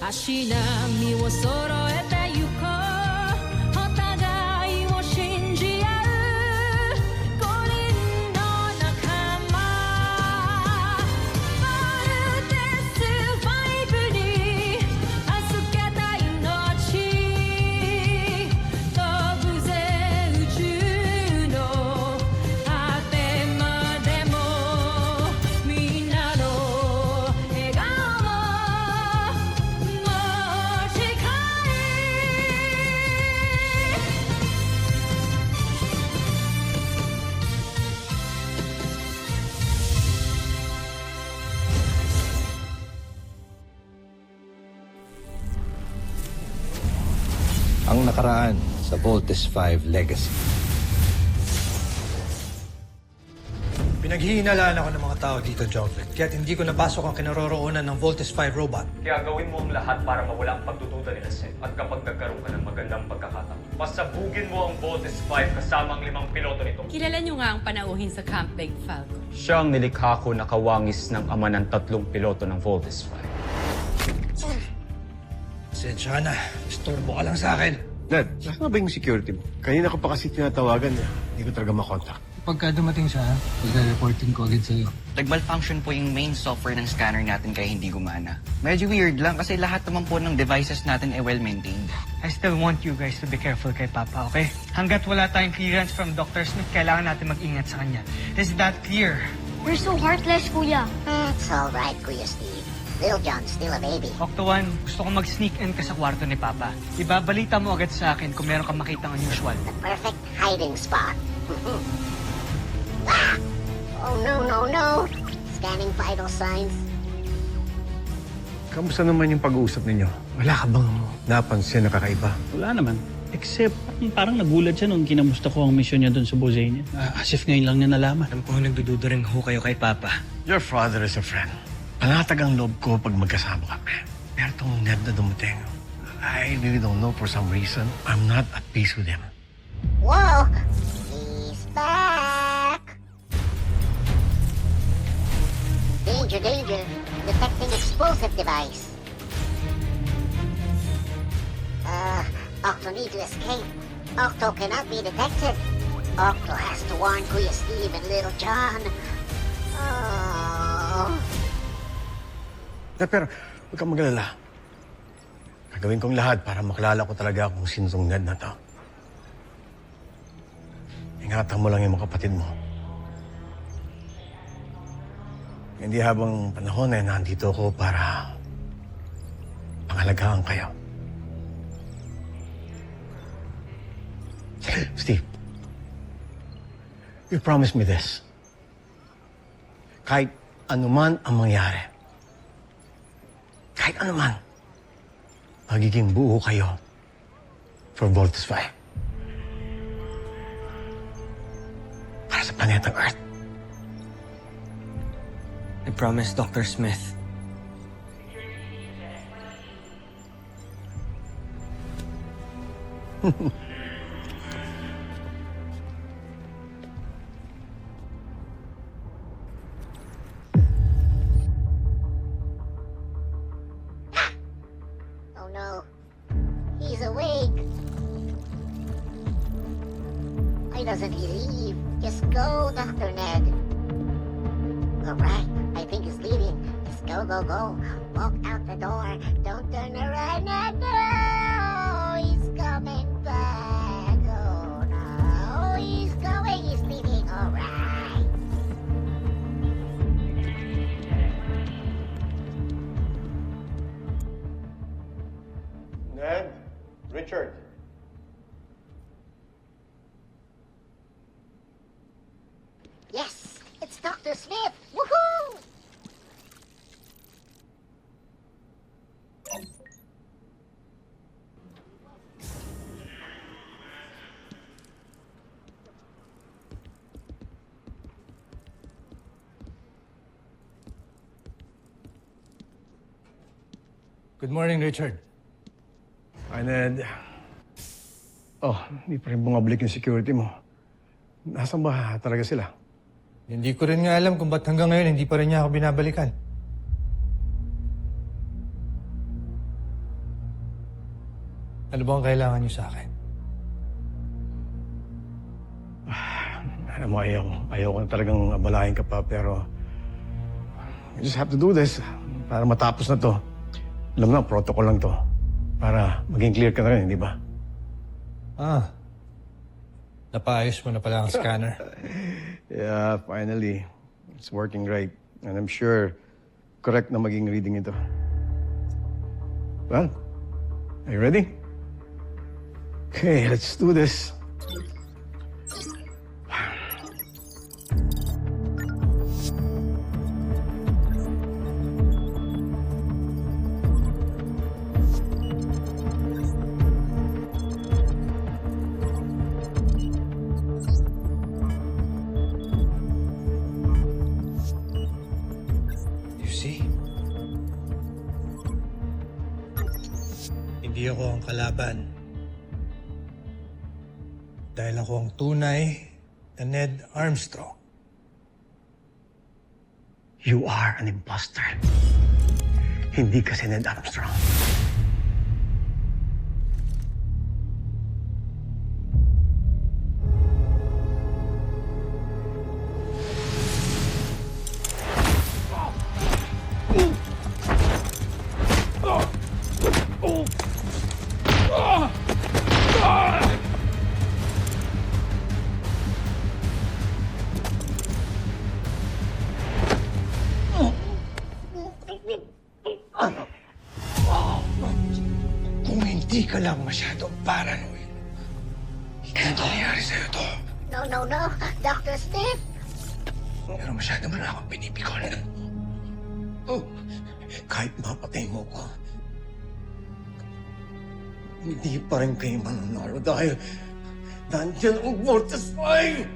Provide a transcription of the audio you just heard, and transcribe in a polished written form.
足並みを揃えてゆこうお互いを信じ合う五人の仲間バルテス5に預けた命飛ぶぜ宇宙の果てまでもみんなの笑顔持ち帰Ang nakaraan sa Voltes 5 Legacy. Pinaghihinalaan ako ng mga tao dito, Joffrey. Kaya't hindi ko napasok ang kinaroroonan ng Voltes 5 robot. Kaya gawin mo ang lahat para mawala ang pagdududa nila, Seth. At kapag nagkaroon ka ng magandang pagkakataon, pasabugin mo ang Voltes 5 kasama ang 5 piloto nito. Kilala niyo nga ang panauhin sa Camp Big Falcon. Siya ang nilikha ko na kawangis ng ama ng 3 piloto ng Voltes 5. Sensya na. Istorbo ka lang sa akin. Dad, saan ba yung security mo? Kanina ko pa kasi tinatawagan niya. Hindi ko talaga makontak. Pagka dumating siya, pagka-reporting ko agad sa'yo. Nag-malfunction po yung main software ng scanner natin kaya hindi gumana. Medyo weird lang kasi lahat naman po ng devices natin ay well-maintained. I still want you guys to be careful kay Papa, okay? Hanggat wala tayong clearance from Dr. Smith, kailangan natin mag-ingat sa kanya. Is that clear? We're so heartless, Kuya. It's all right, Kuya Steve. Little John's still a baby. Octo 1, gusto ko mag-sneak in ka sa kwarto ni Papa. Ibabalita mo agad sa akin kung meron kang makitang unusual. The perfect hiding spot. Ah! Oh, no. Scanning vital signs. Kamusta naman yung pag-uusap ninyo? Wala ka bang napansin na kakaiba? Wala naman. Except, parang nagulat siya nung kinamusta ko ang mission niya doon sa Bozania. As if ngayon lang niya nalaman. Alam ko nagdududa rin ho kayo kay Papa. Your father is a friend. Panatag ang loob ko pag magkasama kami. Pero itong Ned na dumating, I really don't know for some reason. I'm not at peace with him. Whoa! He's back! Danger. Detecting explosive device. Octo need to escape. Octo cannot be detected. Octo has to warn Kuya Steve and Little John. Oh... Pero huwag kang magalala. Gagawin kong lahat para makilala ko talaga kung sino tong Ned na to. Ingatan mo lang yung mga kapatid mo. Hindi habang panahon ay nandito ako para pangalagaan kayo. Steve, you promised me this. Kahit anuman ang mangyari, kahit ano man, magiging buo kayo for Voltes 5. Para sa planetang Earth. I promise, Dr. Smith. Oh no. He's awake. Why doesn't he leave? Just go, Dr. Ned. Alright, I think he's leaving. Just go. Walk out the door. Don't turn around. No! He's coming back. Oh no. He's going. He's leaving. Alright. Ned, Richard. Yes, it's Dr. Smith. Woohoo! Good morning, Richard. Hi, Ned. Oh, hindi pa rin bumabalik yung security mo. Nasaan ba talaga sila? Hindi ko rin nga alam kung ba't hanggang ngayon hindi pa rin niya ako binabalikan. Ano ba ang kailangan niyo sa akin? Alam mo, ayaw ko na talagang abalahin ka pa, pero we just have to do this para matapos na to. Alam na, protocol lang to. Para maging clear ka na rin, di ba? Napaayos mo na pala ang scanner. Yeah, finally. It's working right. And I'm sure correct na maging reading ito. Well, are you ready? Okay, let's do this. You see? Hindi ako ang kalaban. Dahil ako ang tunay na Ned Armstrong. You are an imposter. Hindi ka si Ned Armstrong. Kung hindi ka lang masyadong paranoid, hindi nangyayari sa'yo to. No, Dr. Steve. Pero masyado mo na akong pinipikon. Oh, kahit mapatay mo ko, hindi pa rin kayo mananalo dahil nandiyan ang Voltes 5!